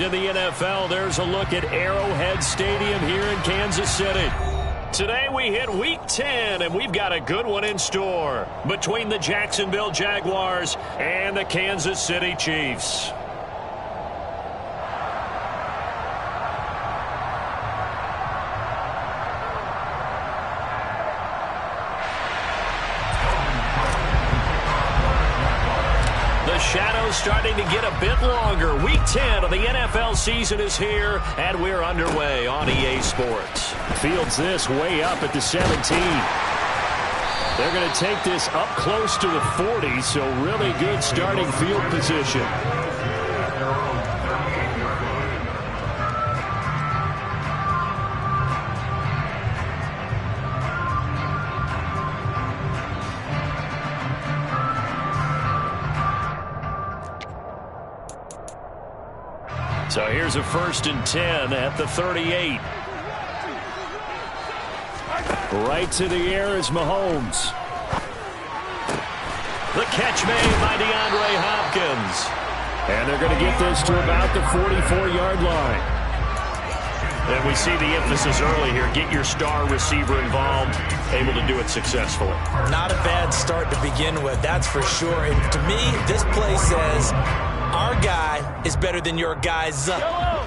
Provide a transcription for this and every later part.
In the NFL, there's a look at Arrowhead Stadium here in Kansas City. Today we hit Week 10, and we've got a good one in store between the Jacksonville Jaguars and the Kansas City Chiefs. Shadows starting to get a bit longer. Week 10 of the NFL season is here, and we're underway on EA Sports. Fields this way up at the 17. They're going to take this up close to the 40, so really good starting field position. So here's a 1st and 10 at the 38. Right to the air is Mahomes. The catch made by DeAndre Hopkins. And they're going to get this to about the 44-yard line. And we see the emphasis early here. Get your star receiver involved, able to do it successfully. Not a bad start to begin with, that's for sure. And to me, this play says our guy is better than your guy's.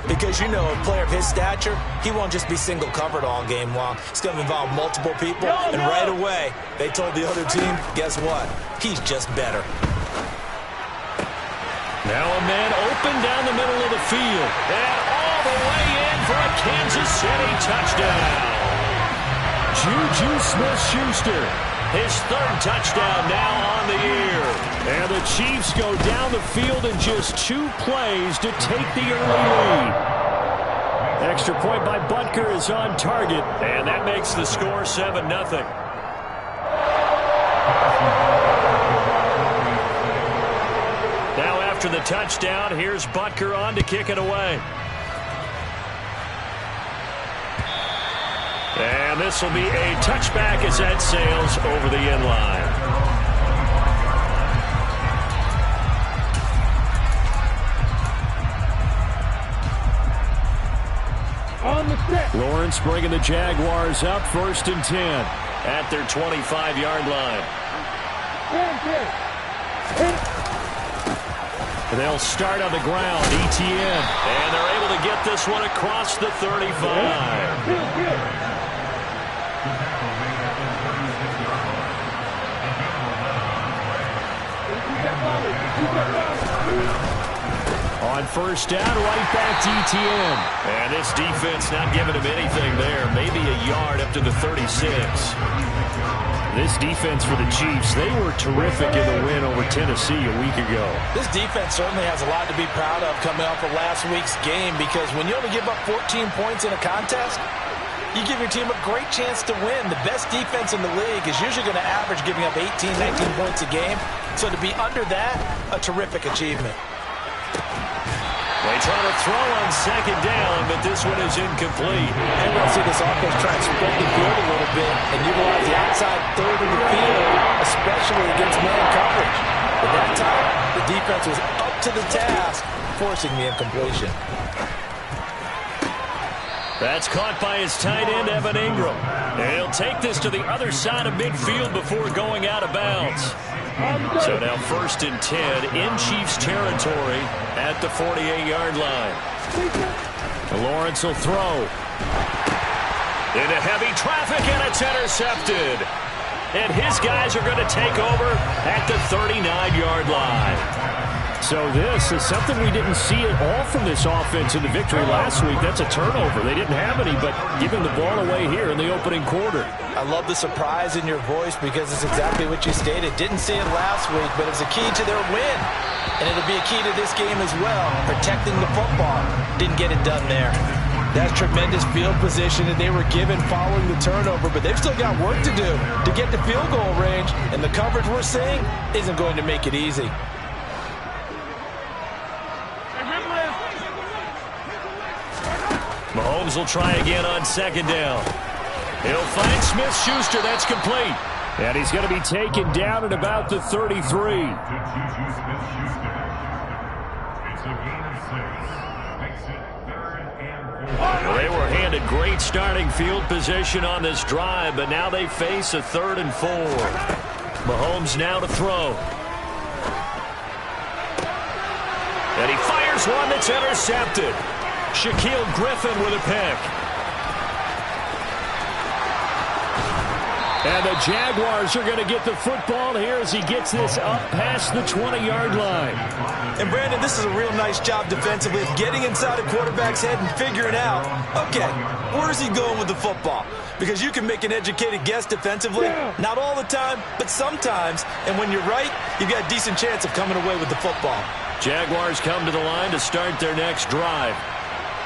Because, you know, a player of his stature, he won't just be single covered all game long. It's going to involve multiple people. And right away, they told the other team, guess what? He's just better. Now a man open down the middle of the field. And all the way in for a Kansas City touchdown. Juju Smith-Schuster. His 3rd touchdown now on the year. And the Chiefs go down the field in just 2 plays to take the early lead. Extra point by Butker is on target. And that makes the score 7-0. Now after the touchdown, here's Butker on to kick it away. And this will be a touchback as that sails over the end line. On the set. Lawrence bringing the Jaguars up 1st and 10 at their 25-yard line. They'll start on the ground, ETN. And they're able to get this one across the 35. On 1st down, right back to ETN. And this defense not giving him anything there. Maybe a yard up to the 36. This defense for the Chiefs, they were terrific in the win over Tennessee a week ago. This defense certainly has a lot to be proud of coming off of last week's game, because when you only give up 14 points in a contest, you give your team a great chance to win. The best defense in the league is usually going to average giving up 18, 19 points a game. So to be under that, a terrific achievement. They try to throw on 2nd down, but this one is incomplete. And we'll see this offense try and spread the field a little bit and utilize the outside 3rd of the field, especially against man coverage. But that time, the defense was up to the task, forcing the incompletion. That's caught by his tight end, Evan Ingram. And he'll take this to the other side of midfield before going out of bounds. So now 1st and 10 in Chiefs territory at the 48-yard line. Lawrence will throw. Into heavy traffic, and it's intercepted. And his guys are going to take over at the 39-yard line. So this is something we didn't see at all from this offense in the victory last week. That's a turnover. They didn't have any, but giving the ball away here in the opening quarter. I love the surprise in your voice, because it's exactly what you stated. Didn't see it last week, but it's a key to their win. And it'll be a key to this game as well, protecting the football. Didn't get it done there. That's tremendous field position that they were given following the turnover, but they've still got work to do to get to field goal range, and the coverage we're seeing isn't going to make it easy. Mahomes will try again on 2nd down. He'll find Smith-Schuster. That's complete. And he's going to be taken down at about the 33. Well, they were handed great starting field position on this drive, but now they face a 3rd and 4. Mahomes now to throw. And he fires one that's intercepted. Shaquille Griffin with a pick. And the Jaguars are going to get the football here as he gets this up past the 20-yard line. And, Brandon, this is a real nice job defensively of getting inside a quarterback's head and figuring out, okay, where's he going with the football? Because you can make an educated guess defensively, not all the time, but sometimes. And when you're right, you've got a decent chance of coming away with the football. Jaguars come to the line to start their next drive.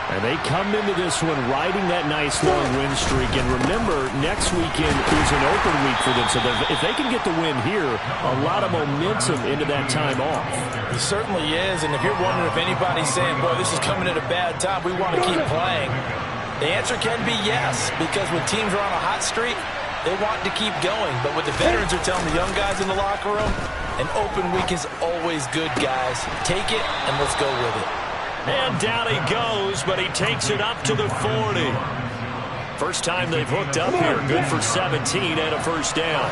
And they come into this one riding that nice long win streak. And remember, next weekend is an open week for them. So if they can get the win here, a lot of momentum into that time off. It certainly is. And if you're wondering if anybody's saying, boy, this is coming at a bad time, we want to keep playing, the answer can be yes. Because when teams are on a hot streak, they want to keep going. But what the veterans are telling the young guys in the locker room, an open week is always good, guys. Take it and let's go with it. And down he goes, but he takes it up to the 40. First time they've hooked up here. Good for 17 and a first down.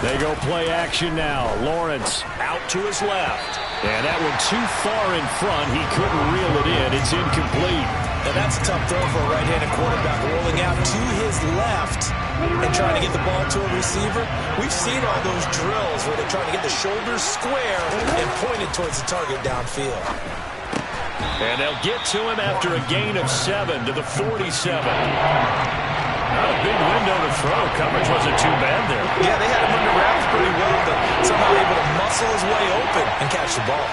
They go play action now. Lawrence out to his left. And that one too far in front. He couldn't reel it in. It's incomplete. And that's a tough throw for a right-handed quarterback, rolling out to his left and trying to get the ball to a receiver. We've seen all those drills where they're trying to get the shoulders square and point it towards the target downfield. And they'll get to him after a gain of 7 to the 47. Not a big window to throw. Coverage wasn't too bad there. Yeah, they had him under wraps pretty well, but somehow able to muscle his way open and catch the ball.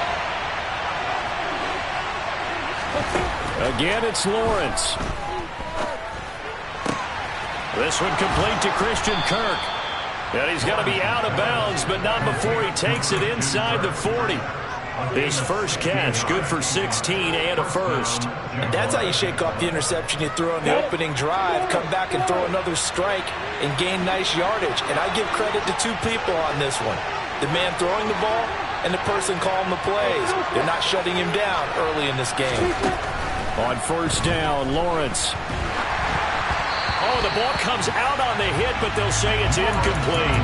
Again, it's Lawrence. This one complete to Christian Kirk. And he's going to be out of bounds, but not before he takes it inside the 40. His first catch, good for 16 and a first. And that's how you shake off the interception you threw on the opening drive. Come back and throw another strike and gain nice yardage. And I give credit to two people on this one. The man throwing the ball and the person calling the plays. They're not shutting him down early in this game. On first down, Lawrence. Oh, the ball comes out on the hit, but they'll say it's incomplete.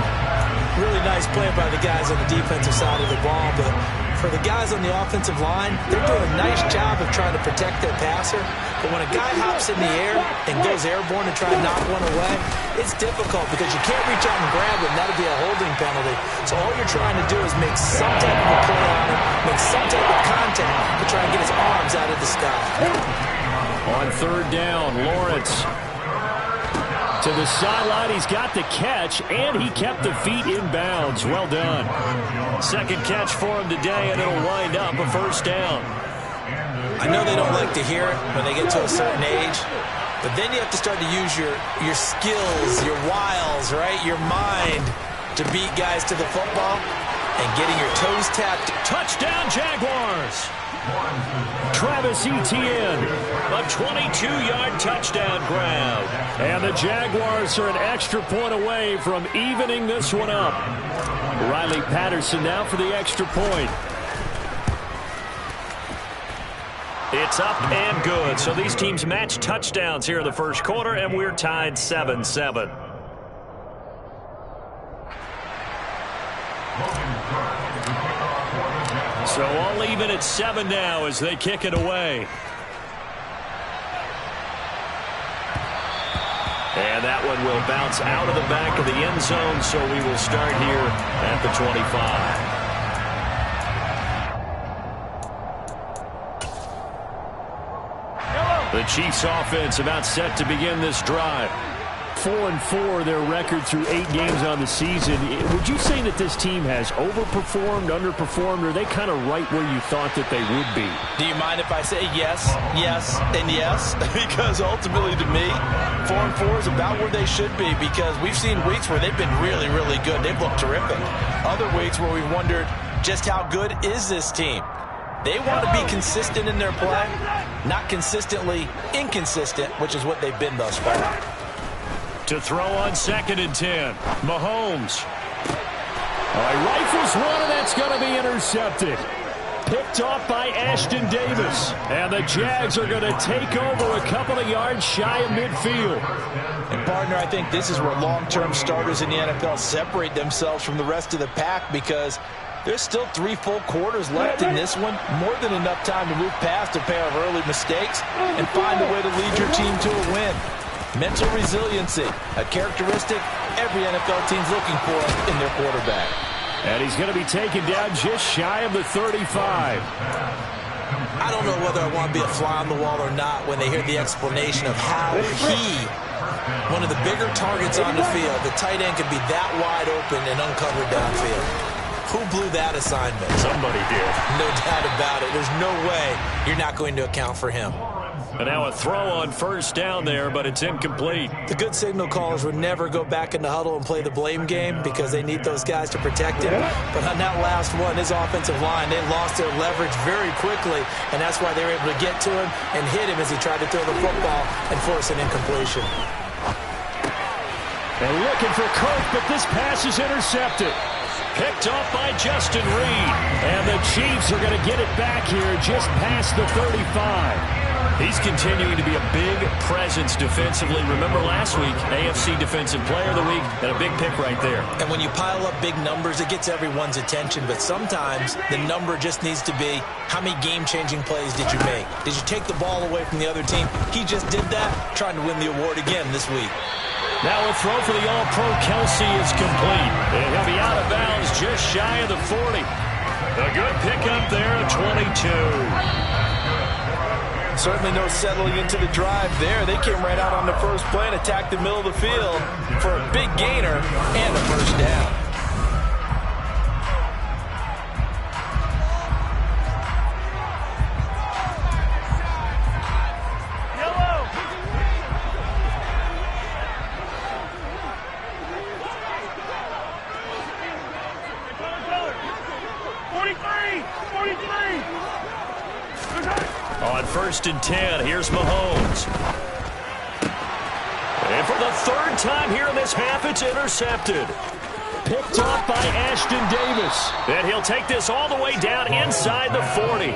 Really nice play by the guys on the defensive side of the ball, but for the guys on the offensive line, they're doing a nice job of trying to protect their passer. But when a guy hops in the air and goes airborne to try and knock one away, it's difficult because you can't reach out and grab him. That'll be a holding penalty. So all you're trying to do is make some type of a play on him, make some type of contact to try and get his arms out of the sky. On third down, Lawrence to the sideline. He's got the catch, and he kept the feet in bounds. Well done. Second catch for him today, and it'll wind up a first down. I know they don't like to hear it when they get to a certain age, but then you have to start to use your skills, your wiles, right, your mind to beat guys to the football and getting your toes tapped. Touchdown, Jaguars. Travis Etienne, a 22-yard touchdown grab. And the Jaguars are an extra point away from evening this one up. Riley Patterson now for the extra point. It's up and good. So these teams match touchdowns here in the first quarter, and we're tied 7-7. So all even at 7 now as they kick it away. And that one will bounce out of the back of the end zone, so we will start here at the 25. The Chiefs offense about set to begin this drive. 4-4 their record through 8 games on the season. Would you say that this team has overperformed, underperformed, or are they kind of right where you thought that they would be? Do you mind if I say yes, yes, and yes? Because ultimately to me, 4-4 is about where they should be, because we've seen weeks where they've been really, really good. They've looked terrific. Other weeks where we've wondered just how good is this team? They want to be consistent in their play, not consistently inconsistent, which is what they've been thus far. To throw on 2nd and 10, Mahomes. He rifles one, and that's going to be intercepted. Picked off by Ashton Davis. And the Jags are going to take over a couple of yards shy of midfield. And, partner, I think this is where long-term starters in the NFL separate themselves from the rest of the pack, because there's still 3 full quarters left in this one. More than enough time to move past a pair of early mistakes and find a way to lead your team to a win. Mental resiliency, a characteristic every NFL team's looking for in their quarterback. And he's going to be taken down just shy of the 35. I don't know whether I want to be a fly on the wall or not when they hear the explanation of how he, one of the bigger targets on the field, the tight end could be that wide open and uncovered downfield. Who blew that assignment? Somebody did. No doubt about it. There's no way you're not going to account for him. And now a throw on first down there, but it's incomplete. The good signal callers would never go back in the huddle and play the blame game because they need those guys to protect him. But on that last one, his offensive line, they lost their leverage very quickly, and that's why they were able to get to him and hit him as he tried to throw the football and force an incompletion. And looking for Kirk, but this pass is intercepted. Picked off by Justin Reed. And the Chiefs are going to get it back here just past the 35. He's continuing to be a big presence defensively. Remember last week, AFC Defensive Player of the Week, and a big pick right there. And when you pile up big numbers, it gets everyone's attention. But sometimes the number just needs to be, how many game-changing plays did you make? Did you take the ball away from the other team? He just did that, trying to win the award again this week. Now a throw for the All-Pro Kelsey is complete. And he'll be out of bounds just shy of the 40. A good pickup there at 22. Certainly no settling into the drive there. They came right out on the first play and attacked the middle of the field for a big gainer and a first down. On 1st and 10, here's Mahomes. And for the 3rd time here in this half, it's intercepted. Picked off by Ashton Davis. And he'll take this all the way down inside the 40.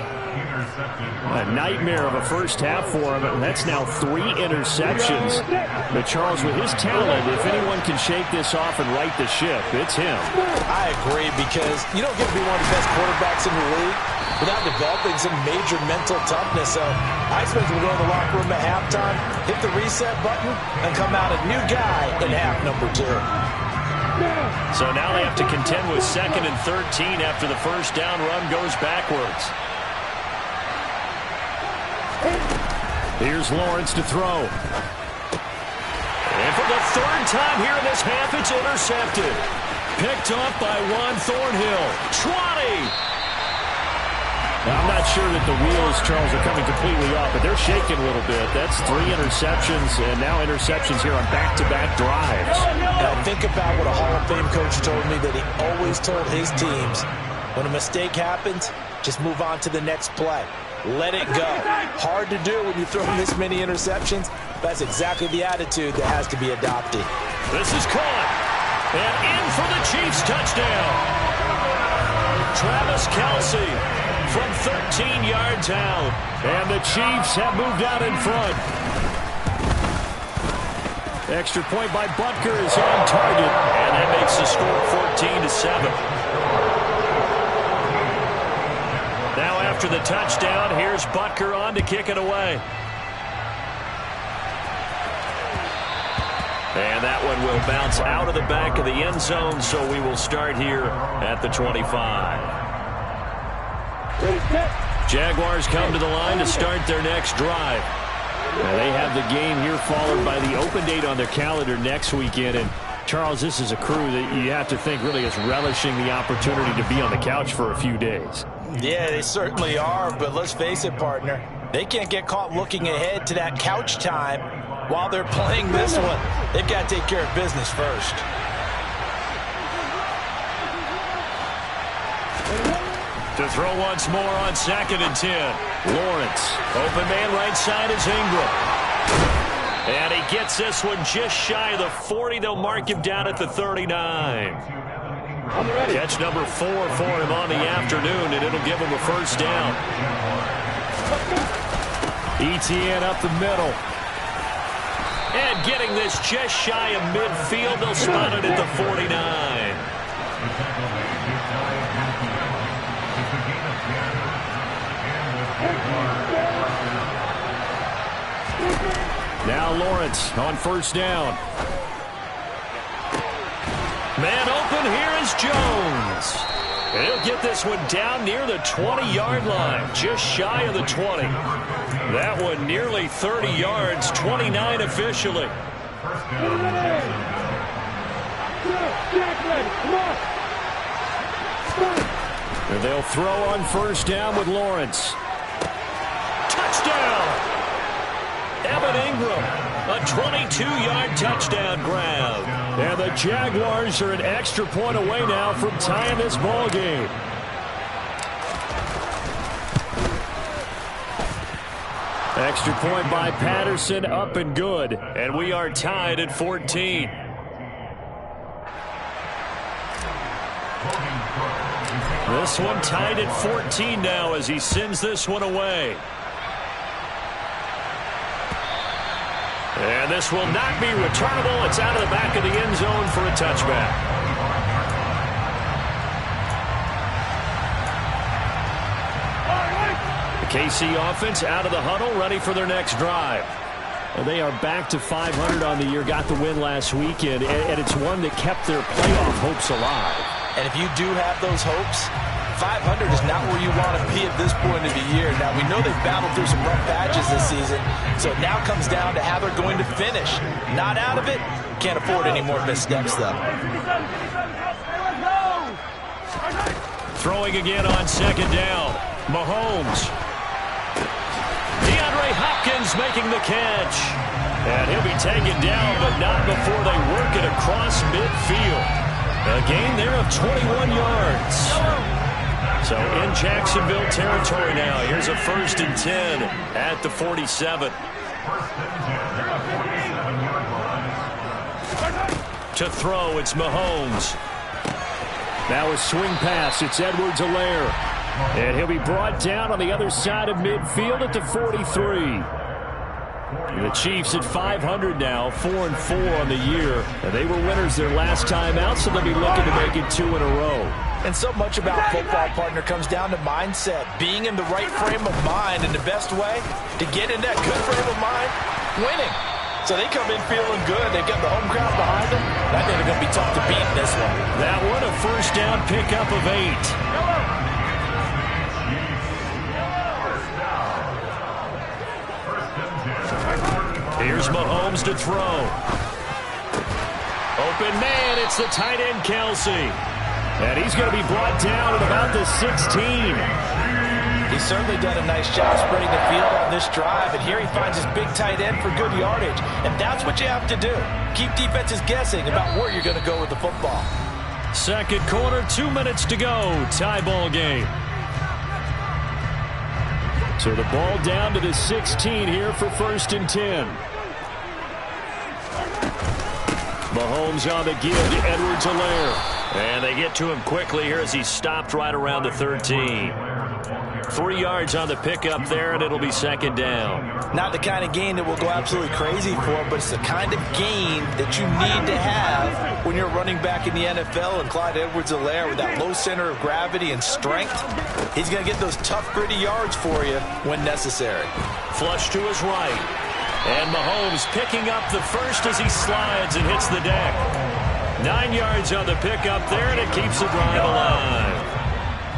A nightmare of a first half for him, and that's now 3 interceptions. But Charles, with his talent, if anyone can shake this off and right the ship, it's him. I agree, because you don't get to be one of the best quarterbacks in the league without developing some major mental toughness. So I expect him to go in the locker room at halftime, hit the reset button, and come out a new guy in half number 2. So now they have to contend with 2nd and 13 after the first down run goes backwards. Here's Lawrence to throw. And for the 3rd time here in this half, it's intercepted. Picked off by Juan Thornhill. 20! Now, I'm not sure that the wheels, Charles, are coming completely off, but they're shaking a little bit. That's 3 interceptions, and now interceptions here on back-to-back drives. Now, think about what a Hall of Fame coach told me, that he always told his teams, when a mistake happens, just move on to the next play. Let it go. Hard to do when you throw this many interceptions. That's exactly the attitude that has to be adopted. This is caught. And in for the Chiefs touchdown. Travis Kelce from 13 yards out. And the Chiefs have moved out in front. Extra point by Butker is on target. And that makes the score 14-7. Now after the touchdown, here's Butker on to kick it away. And that one will bounce out of the back of the end zone, so we will start here at the 25. Jaguars come to the line to start their next drive. Now they have the game here followed by the open date on their calendar next weekend. And Charles, this is a crew that you have to think really is relishing the opportunity to be on the couch for a few days. Yeah, they certainly are, but let's face it, partner. They can't get caught looking ahead to that couch time while they're playing this one. They've got to take care of business first. To throw once more on 2nd and 10. Lawrence. Open man right side is Ingram. And he gets this one just shy of the 40. They'll mark him down at the 39. Catch number 4 for him on the afternoon, and it'll give him a first down. ETN up the middle. And getting this just shy of midfield, they'll spot it at the 49. Now Lawrence on first down. Man open, here is Jones. And he'll get this one down near the 20-yard line, just shy of the 20. That one nearly 30 yards, 29 officially. And they'll throw on first down with Lawrence. Touchdown! Evan Ingram, a 22-yard touchdown grab. And the Jaguars are an extra point away now from tying this ball game. Extra point by Patterson, up and good. And we are tied at 14. This one tied at 14 now as he sends this one away. And this will not be returnable. It's out of the back of the end zone for a touchback. The KC offense out of the huddle, ready for their next drive. Well, they are back to 500 on the year, got the win last weekend, and it's one that kept their playoff hopes alive. And if you do have those hopes, 500 is not where you want to be at this point of the year. Now, we know they've battled through some rough patches this season, so it now comes down to how they're going to finish. Not out of it. Can't afford any more missteps, though. Throwing again on second down. Mahomes. DeAndre Hopkins making the catch. And he'll be taken down, but not before they work it across midfield. A gain there of 21 yards. So in Jacksonville territory now. Here's a 1st and 10 at the 47. To throw, it's Mahomes. Now a swing pass. It's Edwards-Helaire. And he'll be brought down on the other side of midfield at the 43. The Chiefs at 500 now, 4-4 on the year. And they were winners their last time out, so they'll be looking to make it 2 in a row. And so much about football, partner, comes down to mindset. Being in the right frame of mind, and the best way to get in that good frame of mind, winning. So they come in feeling good. They've got the home crowd behind them. I think they're going to be tough to beat in this one. That one a first down pickup of 8. Here's Mahomes to throw. Open man, it's the tight end Kelsey. And he's going to be brought down at about the 16. He's certainly done a nice job spreading the field on this drive. And here he finds his big tight end for good yardage. And that's what you have to do. Keep defenses guessing about where you're going to go with the football. Second quarter, 2 minutes to go. Tie ball game. So the ball down to the 16 here for 1st and 10. Mahomes on the give to Edwards-Helaire. And they get to him quickly here as he's stopped right around the 13. 3 yards on the pickup there, and it'll be second down. Not the kind of gain that we'll go absolutely crazy for, but it's the kind of gain that you need to have when you're running back in the NFL. And Clyde Edwards-Helaire, with that low center of gravity and strength, he's going to get those tough, gritty yards for you when necessary. Flush to his right. And Mahomes picking up the first as he slides and hits the deck. 9 yards on the pickup there, and it keeps the drive alive.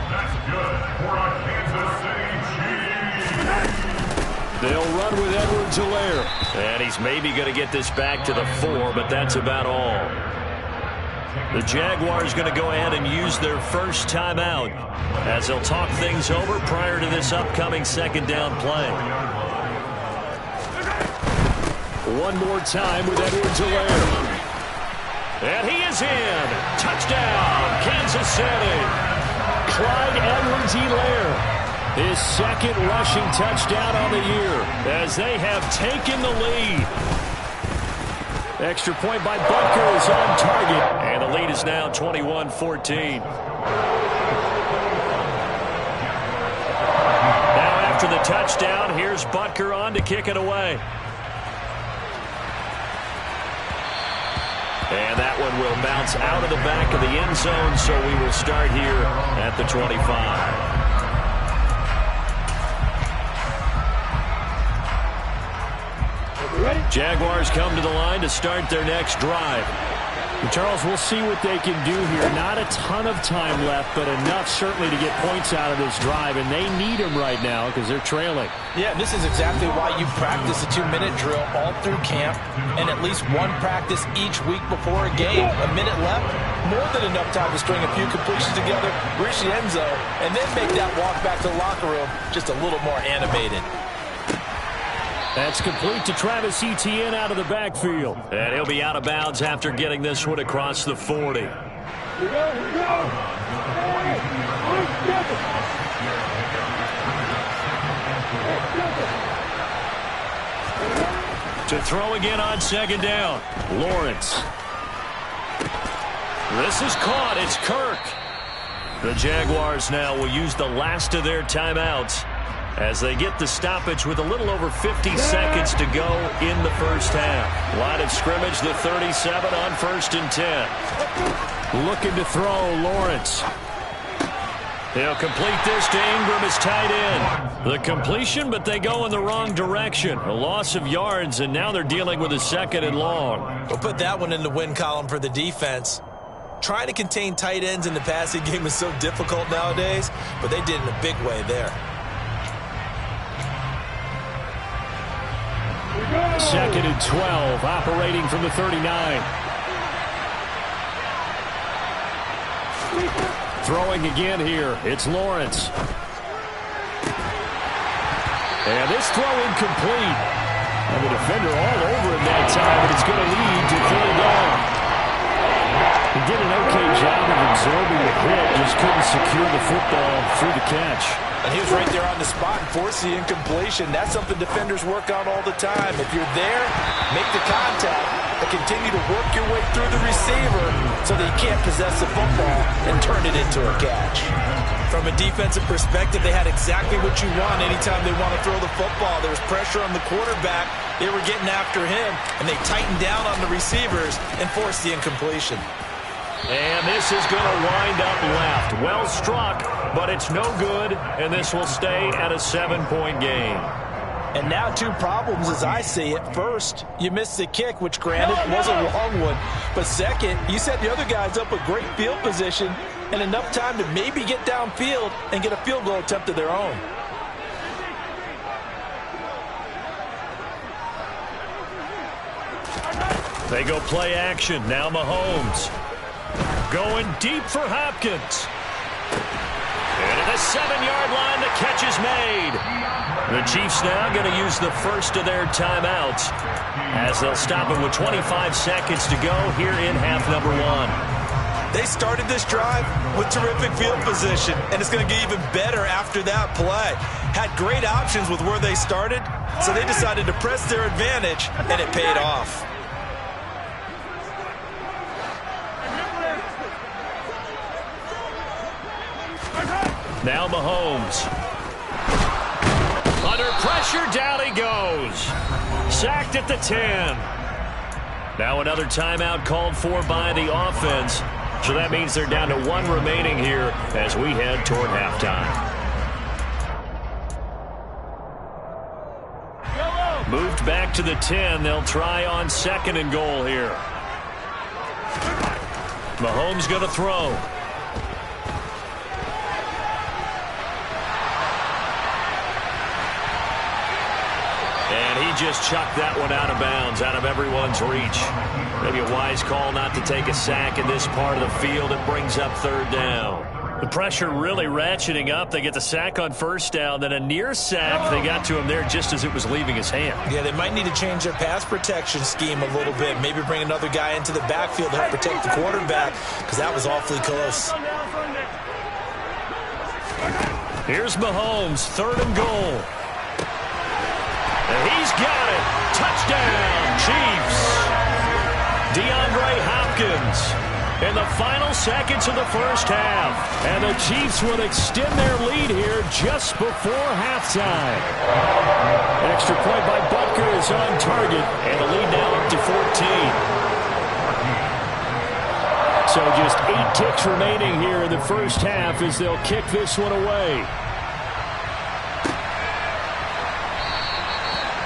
That's good for a Kansas City Chiefs. They'll run with Edwards-Helaire. And he's maybe going to get this back to the 4, but that's about all. The Jaguars going to go ahead and use their first timeout as they'll talk things over prior to this upcoming second down play. One more time with Edwards-Helaire. And he is in. Touchdown, Kansas City. Clyde Edwards-Helaire, his second rushing touchdown on the year as they have taken the lead. Extra point by Butker is on target. And the lead is now 21-14. Now after the touchdown, here's Butker on to kick it away. And that one will bounce out of the back of the end zone, so we will start here at the 25. Jaguars come to the line to start their next drive. Charles, we'll see what they can do here. Not a ton of time left, but enough certainly to get points out of this drive, and they need them right now because they're trailing. Yeah, this is exactly why you practice a 2-minute drill all through camp and at least one practice each week before a game. A minute left, more than enough time to string a few completions together, reach the end zone, and then make that walk back to the locker room just a little more animated. That's complete to Travis Etienne out of the backfield. And he'll be out of bounds after getting this one across the 40. To throw again on second down. Lawrence. This is caught. It's Kirk. The Jaguars now will use the last of their timeouts as they get the stoppage with a little over 50 seconds to go in the first half. Line of scrimmage, the 37 on 1st and 10. Looking to throw, Lawrence. He'll complete this to Ingram as tight end. The completion, but they go in the wrong direction. A loss of yards, and now they're dealing with a 2nd and long. We'll put that one in the win column for the defense. Trying to contain tight ends in the passing game is so difficult nowadays, but they did in a big way there. 2nd and 12, operating from the 39. Throwing again here, it's Lawrence. And this throw incomplete. And the defender all over him that time, but it's going to lead to 3rd down. He did an okay job of absorbing the hit, just couldn't secure the football through the catch. And he was right there on the spot and forced the incompletion. That's something defenders work on all the time. If you're there, make the contact and continue to work your way through the receiver so that you can't possess the football and turn it into a catch. From a defensive perspective, they had exactly what you want anytime they want to throw the football. There was pressure on the quarterback. They were getting after him, and they tightened down on the receivers and forced the incompletion. And this is going to wind up left. Well struck, but it's no good, and this will stay at a 7-point game. And now 2 problems as I see it. First, you missed the kick, which granted was a long one. But second, you set the other guys up a great field position and enough time to maybe get downfield and get a field goal attempt of their own. They go play action. Now Mahomes. Going deep for Hopkins. And at the 7-yard line, the catch is made. The Chiefs now going to use the first of their timeouts as they'll stop it with 25 seconds to go here in half number 1. They started this drive with terrific field position, and it's going to get even better after that play. Had great options with where they started, so they decided to press their advantage, and it paid off. Now Mahomes. Under pressure, down he goes. Sacked at the 10. Now another timeout called for by the offense. So that means they're down to 1 remaining here as we head toward halftime. Moved back to the 10. They'll try on 2nd and goal here. Mahomes going to throw. And he just chucked that one out of bounds, out of everyone's reach. Maybe a wise call not to take a sack in this part of the field. It brings up 3rd down. The pressure really ratcheting up. They get the sack on 1st down, then a near sack. They got to him there just as it was leaving his hand. Yeah, they might need to change their pass protection scheme a little bit. Maybe bring another guy into the backfield to help protect the quarterback, because that was awfully close. Here's Mahomes, 3rd and goal. And he's got it. Touchdown, Chiefs. DeAndre Hopkins in the final seconds of the first half. And the Chiefs will extend their lead here just before halftime. Extra point by Butker is on target, and the lead now up to 14. So just 8 ticks remaining here in the first half as they'll kick this one away.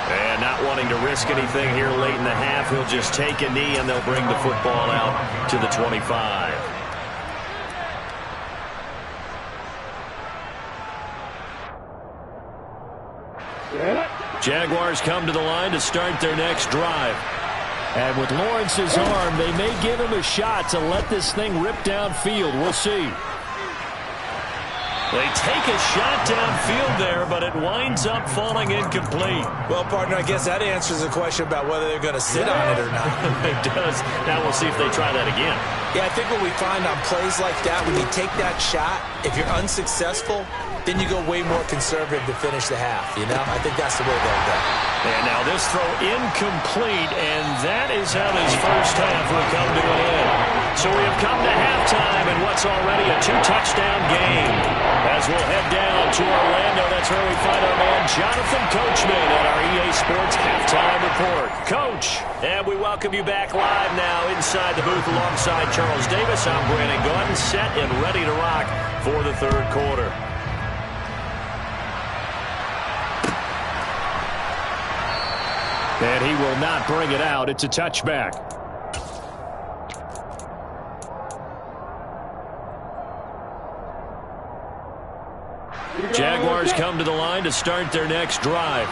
And not wanting to risk anything here late in the half, he'll just take a knee and they'll bring the football out to the 25. Jaguars come to the line to start their next drive. And with Lawrence's arm, they may give him a shot to let this thing rip downfield. We'll see. They take a shot downfield there, but it winds up falling incomplete. Well, partner, I guess that answers the question about whether they're going to sit on it or not. It does. Now we'll see if they try that again. Yeah, I think what we find on plays like that, when you take that shot, if you're unsuccessful, then you go way more conservative to finish the half, you know? I think that's the way they'll go. And now this throw incomplete, and that is how this first half will come to an end. So we have come to halftime in what's already a 2-touchdown game. As we'll head down to Orlando, that's where we find our man Jonathan Coachman at our EA Sports Halftime Report. Coach, and we welcome you back live now inside the booth alongside Charles Davis. I'm Brandon Gordon, set and ready to rock for the third quarter. And he will not bring it out. It's a touchback. Jaguars come to the line to start their next drive.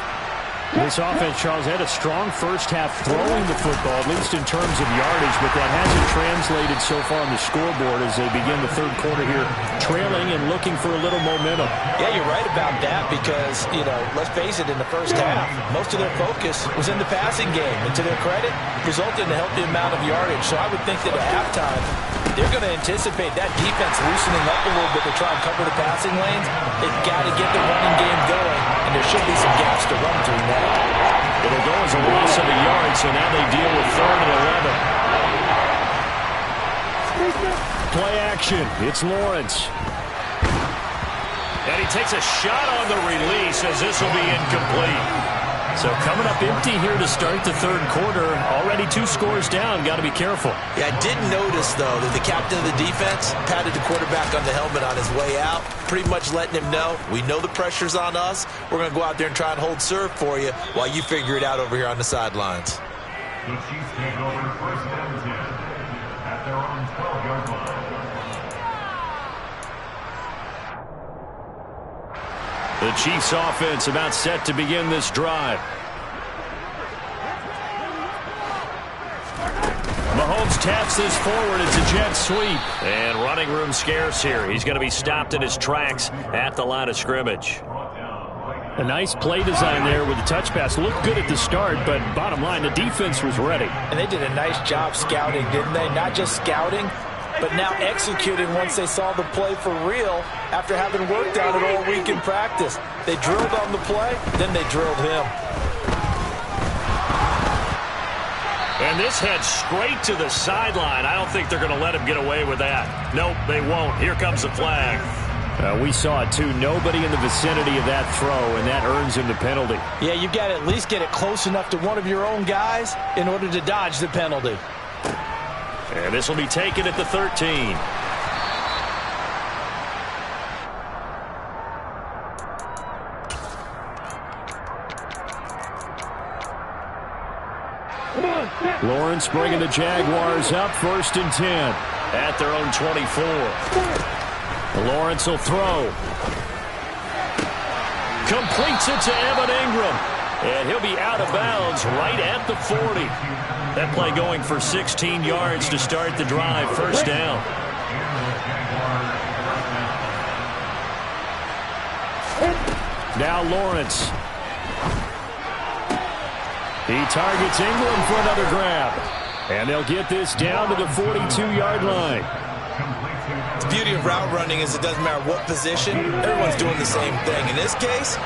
This offense, Charles, had a strong first half throwing the football, at least in terms of yardage, but that hasn't translated so far on the scoreboard as they begin the third quarter here, trailing and looking for a little momentum. Yeah, you're right about that because, you know, let's face it, in the first half, most of their focus was in the passing game. And to their credit, resulted in a healthy amount of yardage. So I would think that at halftime, they're going to anticipate that defense loosening up a little bit to try and cover the passing lanes. They've got to get the running game going, and there should be some gaps to run through now. It'll go as a loss of a yard, so now they deal with 3rd and 11. Play action. It's Lawrence. And he takes a shot on the release as this will be incomplete. So coming up empty here to start the third quarter. Already 2 scores down. Got to be careful. Yeah, I did notice, though, that the captain of the defense patted the quarterback on the helmet on his way out, pretty much letting him know, we know the pressure's on us. We're going to go out there and try and hold serve for you while you figure it out over here on the sidelines. The Chiefs take over 1st and 10 at their own 12-yard line. The Chiefs offense about set to begin this drive. Mahomes taps this forward. It's a jet sweep. And running room scarce here. He's going to be stopped in his tracks at the line of scrimmage. A nice play design there with the touch pass. Looked good at the start, but bottom line, the defense was ready. And they did a nice job scouting, didn't they? Not just scouting, but now executing once they saw the play for real after having worked on it all week in practice. They drilled on the play, then they drilled him. And this heads straight to the sideline. I don't think they're going to let him get away with that. Nope, they won't. Here comes the flag. We saw it, too. Nobody in the vicinity of that throw, and that earns him the penalty. Yeah, you've got to at least get it close enough to one of your own guys in order to dodge the penalty. And this will be taken at the 13. Lawrence bringing the Jaguars up 1st and 10. At their own 24. Lawrence will throw. Completes it to Evan Ingram. And he'll be out of bounds right at the 40. That play going for 16 yards to start the drive. 1st down. Now Lawrence. He targets Ingram for another grab. And they'll get this down to the 42-yard line. The beauty of route running is it doesn't matter what position. Everyone's doing the same thing. In this case,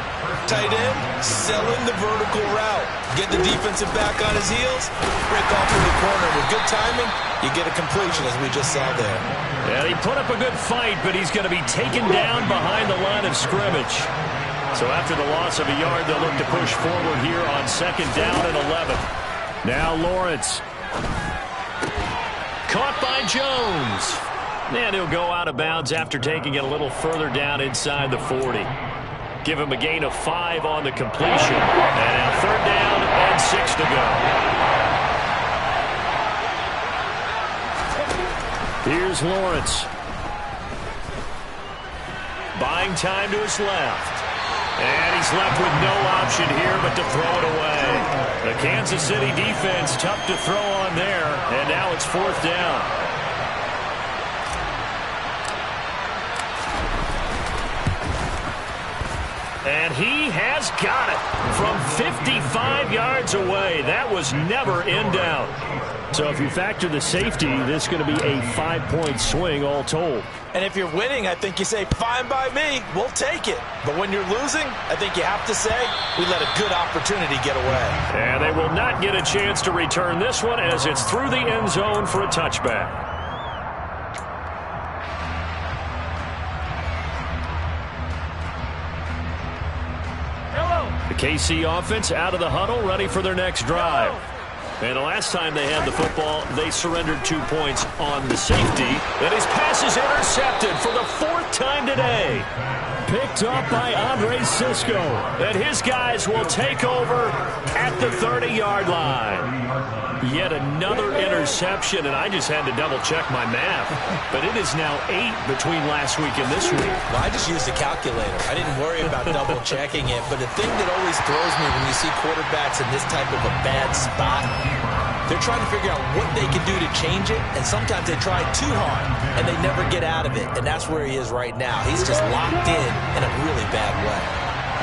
tight end, selling the vertical route. Get the defensive back on his heels, break off in the corner. With good timing, you get a completion, as we just saw there. Yeah, he put up a good fight, but he's going to be taken down behind the line of scrimmage. So after the loss of a yard, they'll look to push forward here on 2nd down and 11. Now Lawrence. Caught by Jones. And he'll go out of bounds after taking it a little further down inside the 40. Give him a gain of 5 on the completion. And now 3rd down and 6 to go. Here's Lawrence. Buying time to his left. And he's left with no option here but to throw it away. The Kansas City defense tough to throw on there. And now it's 4th down. And he has got it from 55 yards away. That was never in doubt. So if you factor the safety, this is going to be a 5-point swing all told. And if you're winning, I think you say, fine by me, we'll take it. But when you're losing, I think you have to say, we let a good opportunity get away. And they will not get a chance to return this one as it's through the end zone for a touchback. The KC offense out of the huddle, ready for their next drive. And the last time they had the football, they surrendered 2 points on the safety. And his pass is intercepted for the 4th time today. Picked up by Andre Sisco. And his guys will take over at the 30-yard line. Yet another interception, and I just had to double-check my math. But it is now 8 between last week and this week. Well, I just used a calculator. I didn't worry about double-checking it. But the thing that always throws me when you see quarterbacks in this type of a bad spot, they're trying to figure out what they can do to change it, and sometimes they try too hard, and they never get out of it, and that's where he is right now. He's just locked in a really bad way.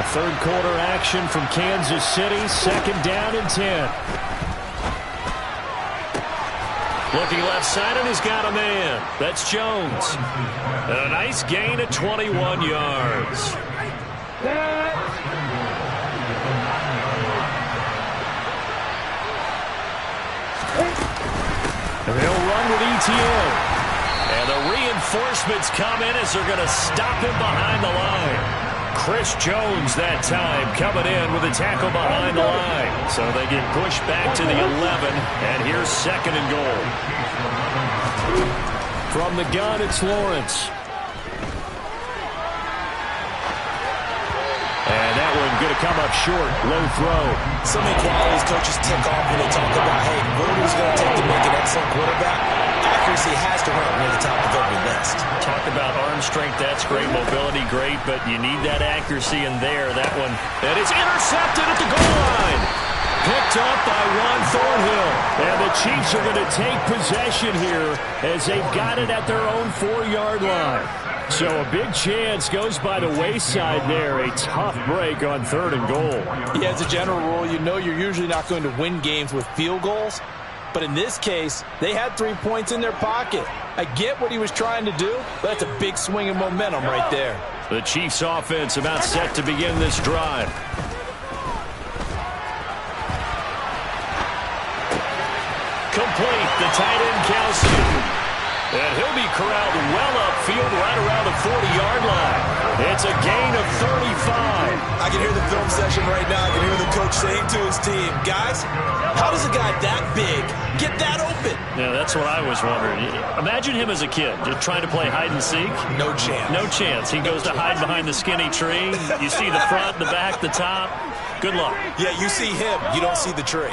A 3rd quarter action from Kansas City, 2nd down and 10. Looking left side, and he's got a man. That's Jones. And a nice gain of 21 yards. And they'll run with ETN. And the reinforcements come in as they're going to stop him behind the line. Chris Jones that time coming in with a tackle behind the line. So they get pushed back to the 11, and here's 2nd and goal. From the gun, it's Lawrence. And that one going to come up short. Low throw. So many qualities coaches tick off when they talk about, hey, what are going to take to make an excellent quarterback? Accuracy has to rank near the top of every list. Talk about arm strength. That's great. Mobility, great. But you need that accuracy in there. That one. And it's intercepted at the goal line. Picked up by Ron Thornhill. And the Chiefs are going to take possession here as they've got it at their own 4-yard line. So a big chance goes by the wayside there. A tough break on 3rd and goal. Yeah, as a general rule, you know you're usually not going to win games with field goals. But in this case, they had 3 points in their pocket. I get what he was trying to do, but that's a big swing of momentum right there. The Chiefs offense about set to begin this drive. Complete, the tight end Kelsey. And he'll be corralled well upfield right around the 40-yard line. It's a gain of 35. I can hear the film session right now. I can hear the coach saying to his team, guys, how does a guy that big get that open? Yeah, that's what I was wondering. Imagine him as a kid, just trying to play hide and seek. No chance. No chance. He goes to hide behind the skinny tree. You see the front, the back, the top. Good luck. Yeah, you see him. You don't see the tree.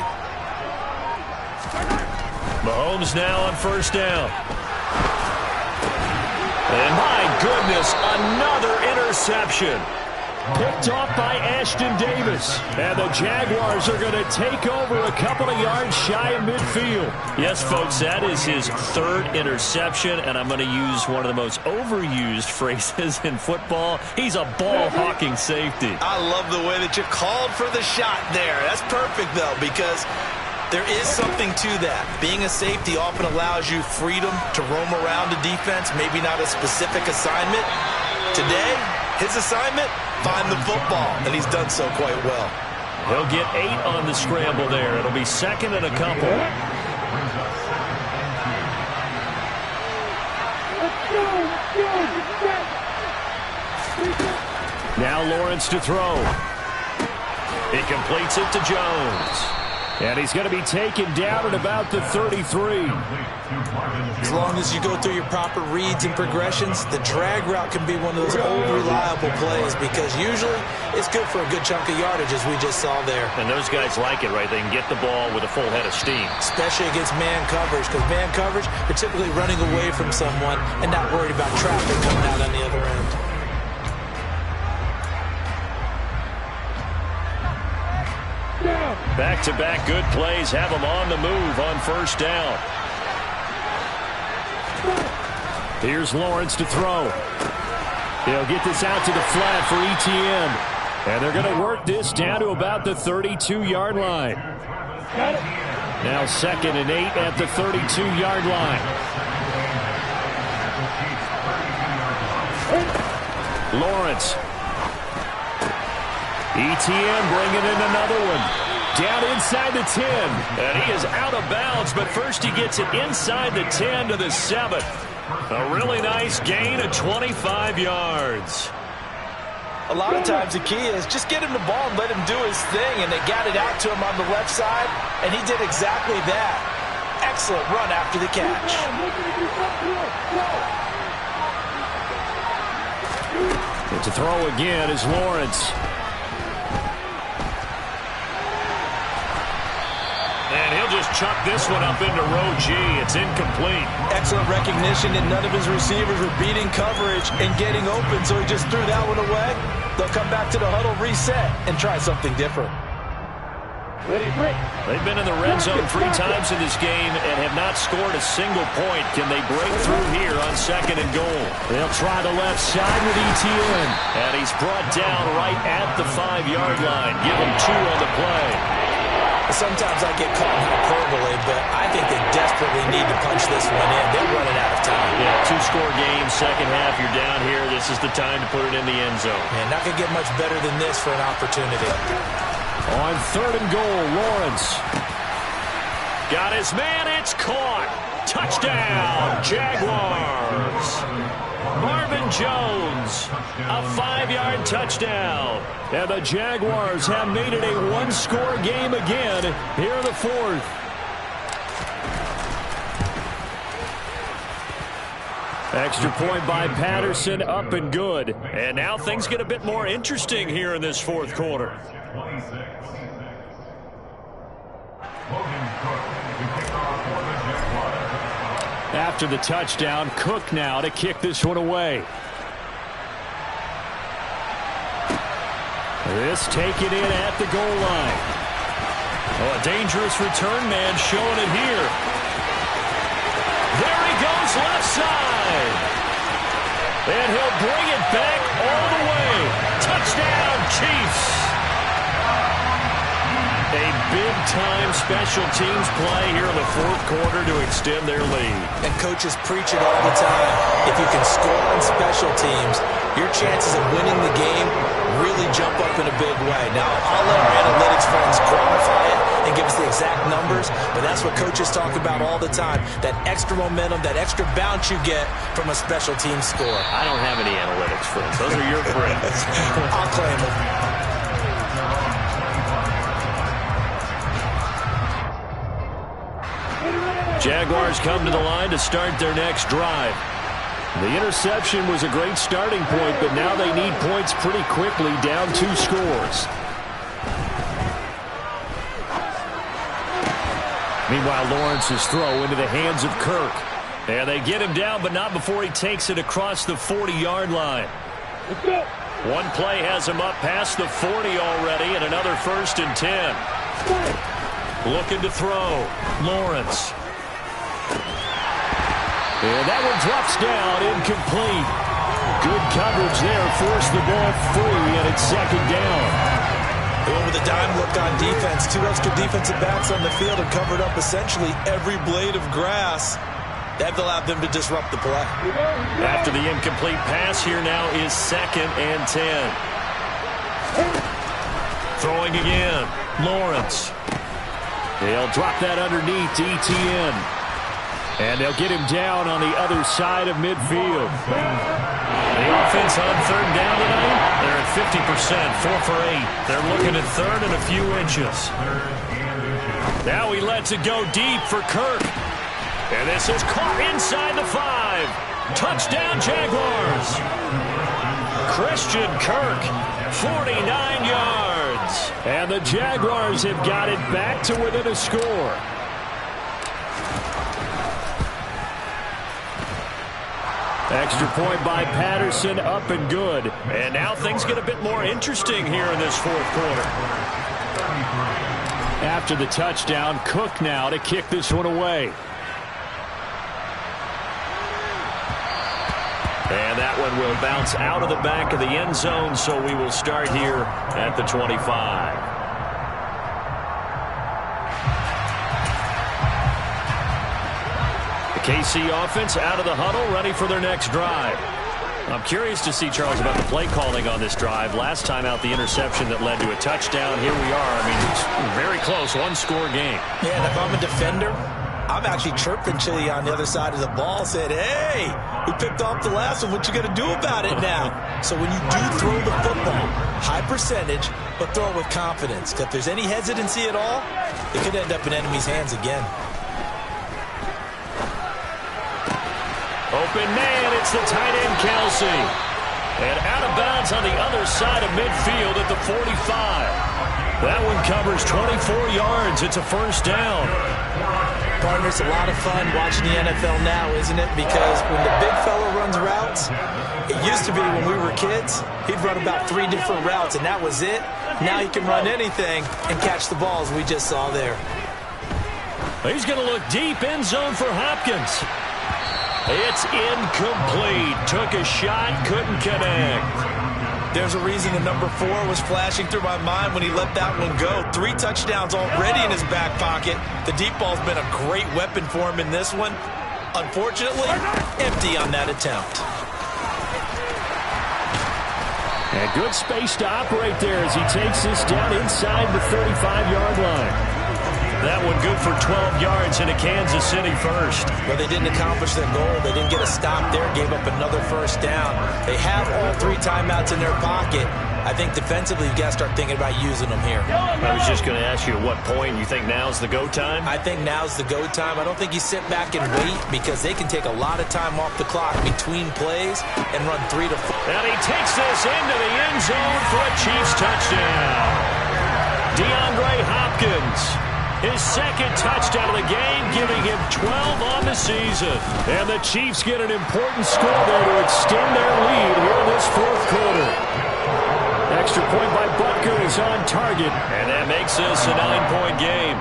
Mahomes now on 1st down. And my goodness, another interception. Picked off by Ashton Davis. And the Jaguars are going to take over a couple of yards shy of midfield. Yes, folks, that is his 3rd interception, and I'm going to use one of the most overused phrases in football. He's a ball-hawking safety. I love the way that you called for the shot there. That's perfect, though, because there is something to that. Being a safety often allows you freedom to roam around the defense, maybe not a specific assignment. Today, His assignment, find the football, and he's done so quite well. He'll get 8 on the scramble there. It'll be second and a couple. Now Lawrence to throw. He completes it to Jones. And he's going to be taken down at about the 33. As long as you go through your proper reads and progressions, the drag route can be one of those old reliable plays because usually it's good for a good chunk of yardage, as we just saw there. And those guys like it, right? They can get the ball with a full head of steam. Especially against man coverage, because man coverage, you're typically running away from someone and not worried about traffic coming out on the other end. Back-to-back good plays have them on the move on first down. Here's Lawrence to throw. He'll get this out to the flat for ETN. And they're going to work this down to about the 32-yard line. Now 2nd and 8 at the 32-yard line. Lawrence. ETN bringing in another one. Down inside the 10. And he is out of bounds, but first he gets it inside the 10 to the 7. A really nice gain of 25 yards. A lot of times the key is just get him the ball and let him do his thing, and they got it out to him on the left side, and he did exactly that. Excellent run after the catch. And to throw again is Lawrence. And he'll just chuck this one up into row G. It's incomplete. Excellent recognition that none of his receivers were beating coverage and getting open, so he just threw that one away. They'll come back to the huddle, reset, and try something different. They've been in the red zone 3 times in this game and have not scored a single point. Can they break through here on 2nd and goal? They'll try the left side with ETN. And he's brought down right at the 5-yard line. Give him 2 on the play. Sometimes I get caught in hyperbole, but I think they desperately need to punch this one in. They're running out of time. Yeah, 2-score game, second half, you're down here. This is the time to put it in the end zone. Man, not going to get much better than this for an opportunity. On 3rd and goal, Lawrence. Got his man, it's caught. Touchdown, Jaguars. Marvin Jones, a 5-yard touchdown. And the Jaguars have made it a 1-score game again here in the 4th. Extra point by Patterson, up and good. And now things get a bit more interesting here in this 4th quarter. After the touchdown, Cook now to kick this one away. This taken in at the goal line. Oh, a dangerous return man showing it here. There he goes left side. And he'll bring it back all the way. Touchdown, Chiefs. A big-time special teams play here in the 4th quarter to extend their lead. And coaches preach it all the time. If you can score on special teams, your chances of winning the game really jump up in a big way. Now, I'll let our analytics friends quantify it and give us the exact numbers, but that's what coaches talk about all the time, that extra momentum, that extra bounce you get from a special team score. I don't have any analytics friends. Those are your friends. I'll claim them. Jaguars come to the line to start their next drive. The interception was a great starting point, but now they need points pretty quickly, down 2 scores. Meanwhile, Lawrence's throw into the hands of Kirk. And they get him down, but not before he takes it across the 40-yard line. One play has him up past the 40 already, and another 1st and 10. Looking to throw. Lawrence. And that one drops down, incomplete. Good coverage there, forced the ball free, and it's 2nd down. They went with a dime look on defense. 2 extra defensive backs on the field and covered up essentially every blade of grass. They've allowed them to disrupt the play. After the incomplete pass, here now is 2nd and 10. Throwing again. Lawrence. They'll drop that underneath to ETN. And they'll get him down on the other side of midfield. The offense on 3rd down tonight, they're at 50%, 4 for 8. They're looking at 3rd and a few inches. Now he lets it go deep for Kirk. And this is caught inside the 5. Touchdown, Jaguars. Christian Kirk, 49 yards. And the Jaguars have got it back to within a score. Extra point by Patterson, up and good. And now things get a bit more interesting here in this 4th quarter. After the touchdown, Cook now to kick this one away. And that one will bounce out of the back of the end zone, so we will start here at the 25. KC offense out of the huddle, ready for their next drive. I'm curious to see, Charles, about the play calling on this drive. Last time out, the interception that led to a touchdown. Here we are. I mean, it's very close, one-score game. Yeah, and if I'm a defender, I'm actually chirping Chili on the other side of the ball, said, hey, we picked off the last one. What you going to do about it now? So when you do throw the football, high percentage, but throw it with confidence. Because if there's any hesitancy at all, it could end up in enemy's hands again. Open man, it's the tight end, Kelsey. And out of bounds on the other side of midfield at the 45. That one covers 24 yards. It's a 1st down. Partner, it's a lot of fun watching the NFL now, isn't it? Because when the big fella runs routes, it used to be when we were kids, he'd run about 3 different routes, and that was it. Now he can run anything and catch the balls we just saw there. He's going to look deep end zone for Hopkins. It's incomplete. Took a shot, couldn't connect. There's a reason the number 4 was flashing through my mind when he let that one go. 3 touchdowns already in his back pocket. The deep ball's been a great weapon for him in this one. Unfortunately, empty on that attempt. And good space to operate there as he takes this down inside the 35-yard line. That one good for 12 yards into Kansas City first. But they didn't accomplish their goal. They didn't get a stop there, gave up another 1st down. They have all 3 timeouts in their pocket. I think defensively you've got to start thinking about using them here. I was just going to ask you at what point you think now's the go time? I think now's the go time. I don't think you sit back and wait because they can take a lot of time off the clock between plays and run 3 to 4. And he takes this into the end zone for a Chiefs touchdown. DeAndre Hopkins. His 2nd touchdown of the game, giving him 12 on the season. And the Chiefs get an important score there to extend their lead here in this 4th quarter. Extra point by Butker is on target. And that makes this a 9-point game.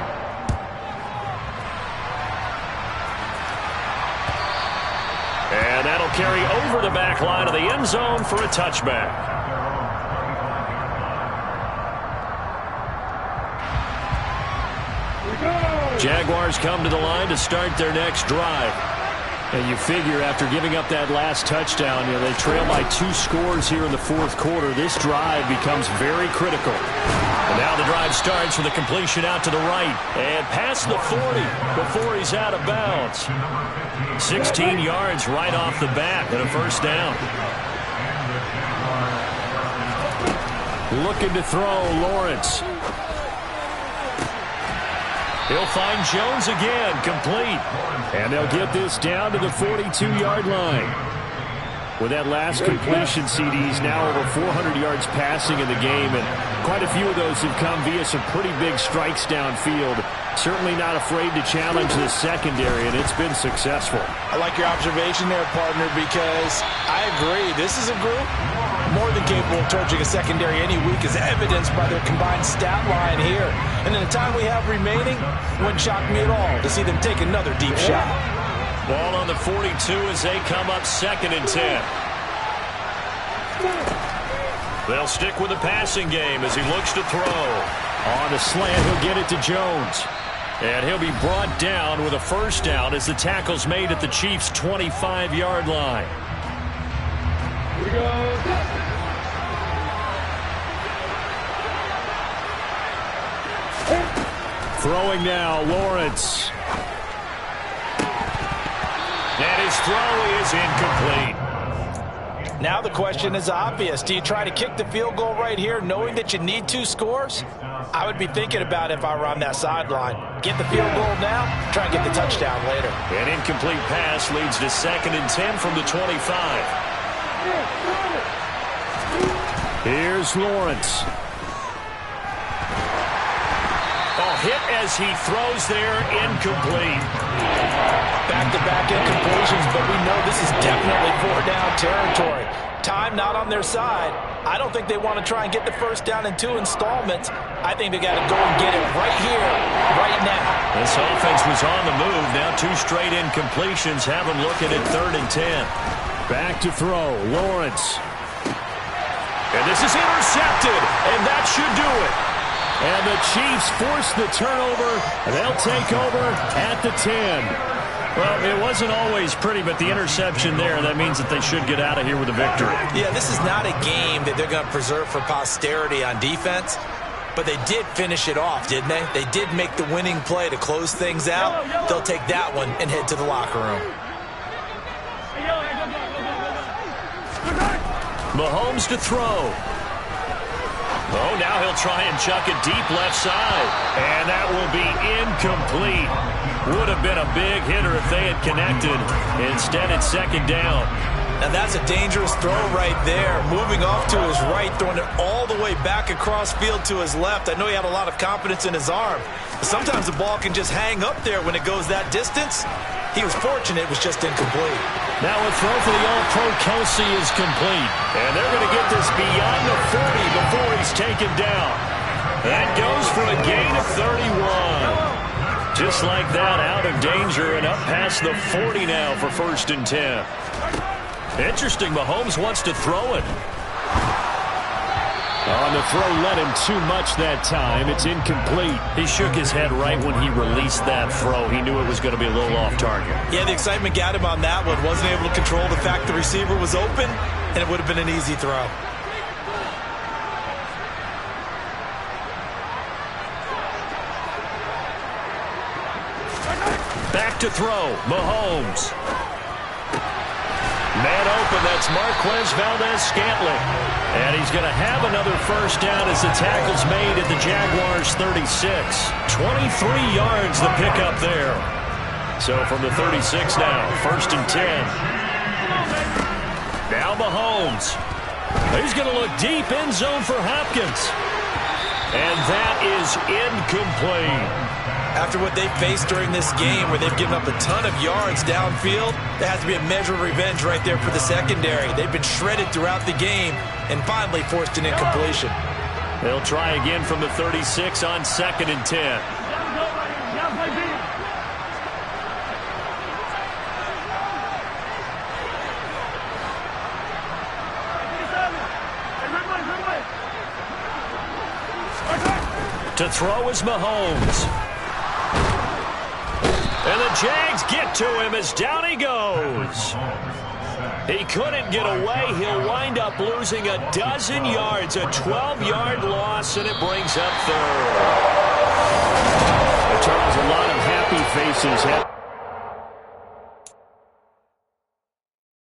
And that'll carry over the back line of the end zone for a touchback. Jaguars come to the line to start their next drive. And you figure after giving up that last touchdown, they trail by 2 scores here in the 4th quarter. This drive becomes very critical. And now the drive starts with a completion out to the right. And past the 40 before he's out of bounds. 16 yards right off the bat and a 1st down. Looking to throw, Lawrence. He'll find Jones again, complete. And they'll get this down to the 42-yard line. With that last completion, CD's now over 400 yards passing in the game, and quite a few of those have come via some pretty big strikes downfield. Certainly not afraid to challenge the secondary, and it's been successful. I like your observation there, partner, because I agree. This is a group more than capable of torching a secondary any week, as evidenced by their combined stat line here. And in the time we have remaining, wouldn't shock me at all to see them take another deep shot. Ball on the 42 as they come up 2nd and 10. They'll stick with the passing game as he looks to throw. On the slant, he'll get it to Jones. And he'll be brought down with a first down as the tackle's made at the Chiefs' 25-yard line. Here we go. Throwing now, Lawrence. And his throw is incomplete. Now the question is obvious. Do you try to kick the field goal right here knowing that you need 2 scores? I would be thinking about it if I were on that sideline. Get the field goal now, try and get the touchdown later. An incomplete pass leads to 2nd and 10 from the 25. Here's Lawrence. Hit as he throws there, incomplete. Back-to-back incompletions, but we know this is definitely 4-down territory. Time not on their side. I don't think they want to try and get the first down in 2 installments. I think they got to go and get it right here, right now. This offense was on the move. Now 2 straight incompletions have them looking at 3rd and 10. Back to throw, Lawrence. And this is intercepted, and that should do it. And the Chiefs force the turnover. They'll take over at the 10. Well, it wasn't always pretty, but the interception there, that means that they should get out of here with a victory. Yeah, this is not a game that they're going to preserve for posterity on defense, but they did finish it off, didn't they? They did make the winning play to close things out. They'll take that one and head to the locker room. Mahomes to throw. Oh, now he'll try and chuck it deep left side. And that will be incomplete. Would have been a big hitter if they had connected. Instead, it's 2nd down. And that's a dangerous throw right there. Moving off to his right, throwing it all the way back across field to his left. I know he had a lot of confidence in his arm. But sometimes the ball can just hang up there when it goes that distance. He was fortunate it was just incomplete. Now a throw for the All-Pro Kelsey is complete. And they're going to get this beyond the 40 before he's taken down. That goes for a gain of 31. Just like that, out of danger and up past the 40 now for 1st and 10. Interesting, Mahomes wants to throw it. On the throw, led him too much that time. It's incomplete. He shook his head right when he released that throw. He knew it was going to be a little off target. Yeah, the excitement got him on that one. Wasn't able to control the fact the receiver was open, and it would have been an easy throw. Back to throw, Mahomes. Man open, that's Marquez Valdez-Scantling. And he's going to have another first down as the tackle's made at the Jaguars' 36. 23 yards the pickup there. So from the 36 now, 1st and 10. Now Mahomes. He's going to look deep, end zone for Hopkins. And that is incomplete. After what they faced during this game where they've given up a ton of yards downfield, there has to be a measure of revenge right there for the secondary. They've been shredded throughout the game and finally forced an incompletion. They'll try again from the 36 on 2nd and 10. To throw is Mahomes. And the Jags get to him as down he goes. He couldn't get away. He'll wind up losing a dozen yards, a 12-yard loss, and it brings up 3rd. It turns a lot of happy faces.